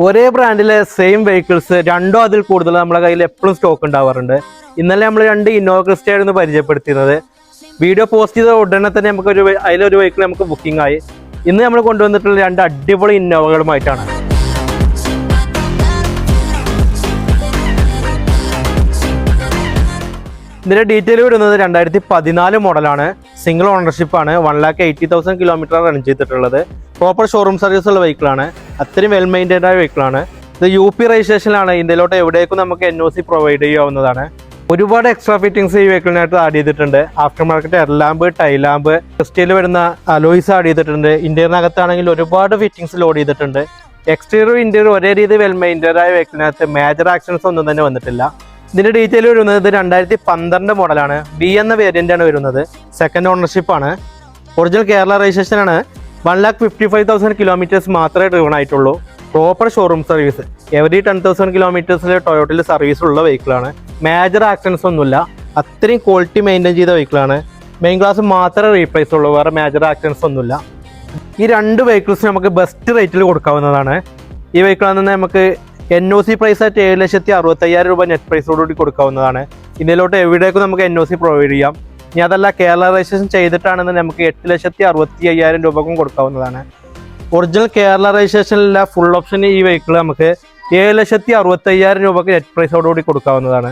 ഒരേ ബ്രാൻഡിലെ same vehicles രണ്ടോ അതിൽ കൂടുതൽ നമ്മുടെ കയ്യിൽ എപ്പോഴും സ്റ്റോക്ക് ഉണ്ടാവാറുണ്ട്. ഇന്നലെ നമ്മൾ 2 ഇന്നോവ ക്രിസ്റ്റ ആയിരുന്നു പരിചയപ്പെടുത്തിയത്. വീഡിയോ പോസ്റ്റ് ചെയ്ത ഉടനെ തന്നെ അതിലൊരു വെഹിക്കിൾ നമുക്ക് ബുക്കിംഗ് ആയി. ഇന്ന് നമ്മൾ കൊണ്ടുവന്നിട്ടുള്ള 2 അടിപൊളി ഇന്നോവകളുമായിട്ടാണ്. ഇതിന്റെ ഡീറ്റെയിൽ വരുന്നത് 2014 മോഡലാണ്. സിംഗിൾ ഓണർഷിപ്പാണ്. 1,80,000 കിലോമീറ്റർ റൺ ചെയ്തിട്ടുള്ളത്. പ്രോപ്പർ ഷോറൂം സർവീസ് ഉള്ള വെഹിക്കിളാണ്. അത്രയും വെൽ മെയിൻറ്റൈൻഡ് ആയ വെഹിക്കിളാണ്. ഇത് UP രജിസ്ട്രേഷനിലാണ്. ഇന്ത്യയിലോട്ട് എവിടേക്കും നമുക്ക് NOC പ്രൊവൈഡ് ചെയ്യാവുന്നതാണ്. ഒരുപാട് എക്സ്ട്രാ ഫിറ്റിംഗ്സ് ഈ വെഹിക്കിളിനായിട്ട് ആഡ് ചെയ്തിട്ടുണ്ട്. After market air lamp, tail lamp, ക്രിസ്റ്റയിൽ വരുന്ന അലോയ്സ് ആഡ് ചെയ്തിട്ടുണ്ട്. ഇന്ത്യനകത്താണെങ്കിൽ ഒരുപാട് ഫിറ്റിംഗ്സ് ലോഡ് ചെയ്തിട്ടുണ്ട്. എക്സ്റ്റീരിയർ ഇന്റീരിയർ ഒരേ രീതി വെൽ മെയിൻറ്റൈൻഡ് ആയ വെഹിക്കിളിനകത്ത് മേജർ ആക്സിഡൻസ് ഒന്നും തന്നെ വന്നിട്ടില്ല. ഇതിന്റെ ഡീറ്റെയിൽ വരുന്നത് 2012 മോഡലാണ്. B എന്ന വേരിയന്റ് ആണ് വരുന്നത്. സെക്കൻഡ് ഓണർഷിപ്പ് ആണ്. ഒറിജിനൽ കേരള രജിസ്ട്രേഷൻ ആണ്. 1,55,000 കിലോമീറ്റേഴ്സ് മാത്രമേ ഡ്രിവൺ ആയിട്ടുള്ളൂ. Proper showroom service. എവറി 10,000 കിലോമീറ്റേഴ്സിൽ ടൊയോട്ടയിൽ സർവീസ് ഉള്ള വെഹിക്കിളാണ്. മേജർ ആക്സിഡൻസ് ഒന്നുമില്ല. അത്രയും ക്വാളിറ്റി മെയിൻറ്റെയിൻ ചെയ്ത വെഹിക്കിളാണ്. മെയിൻ ക്ലാസ് മാത്രമേ റീപ്ലേസ് ഉള്ളൂ. വേറെ മേജർ ആക്സിഡൻസ് ഒന്നുമില്ല. ഈ 2 വെഹിക്കിൾസ് നമുക്ക് ബെസ്റ്റ് റേറ്റിൽ കൊടുക്കാവുന്നതാണ്. ഈ വെഹിക്കിളിൽ നിന്ന് നമുക്ക് NOC പ്രൈസ് ആയിട്ട് 7,65,000 രൂപ നെറ്റ് പ്രൈസോടുകൂടി കൊടുക്കാവുന്നതാണ്. ഇന്ത്യയിലോട്ട് എവിടേക്കും നമുക്ക് NOC പ്രൊവൈഡ് ചെയ്യാം. ഇനി അതല്ല കേരള രജിസ്ട്രേഷൻ ചെയ്തിട്ടാണെന്ന് നമുക്ക് 8,65,000 രൂപക്കും കൊടുക്കാവുന്നതാണ്. ഒറിജിനൽ കേരള രജിസ്ട്രേഷനിലുള്ള ഫുൾ ഓപ്ഷൻ ഈ വെഹിക്കിൾ നമുക്ക് 7,65,000 രൂപക്ക് നെറ്റ് പ്രൈസോടുകൂടി കൊടുക്കാവുന്നതാണ്.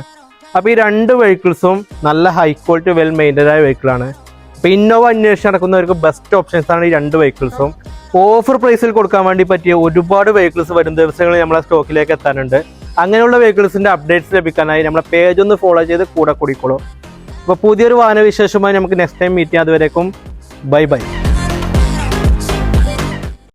അപ്പോൾ ഈ 2 വെഹിക്കിൾസും നല്ല ഹൈ ക്വാളിറ്റി വെൽ മെയിൻറ്റൈൻഡ് ആയ വെഹിക്കിളാണ്. അപ്പോൾ ഇന്നോവ അന്വേഷിച്ച് നടക്കുന്നവർക്ക് ബെസ്റ്റ് ഓപ്ഷൻസ് ആണ് ഈ 2 വെഹിക്കിൾസും. ഓഫർ പ്രൈസിൽ കൊടുക്കാൻ വേണ്ടി പറ്റിയ ഒരുപാട് വെഹിക്കിൾസ് വരും ദിവസങ്ങളിൽ നമ്മളെ സ്റ്റോക്കിലേക്ക് എത്താനുണ്ട്. അങ്ങനെയുള്ള വെഹിക്കിൾസിന്റെ അപ്ഡേറ്റ്സ് ലഭിക്കാനായി നമ്മളെ പേജ് ഒന്ന് ഫോളോ ചെയ്ത് കൂടെ കൂടിക്കോളൂ. അപ്പോൾ പുതിയൊരു വാഹന വിശേഷമായി നമുക്ക് നെക്സ്റ്റ് ടൈം മീറ്റ് ചെയ്യാം. അതുവരേക്കും ബൈ ബൈ.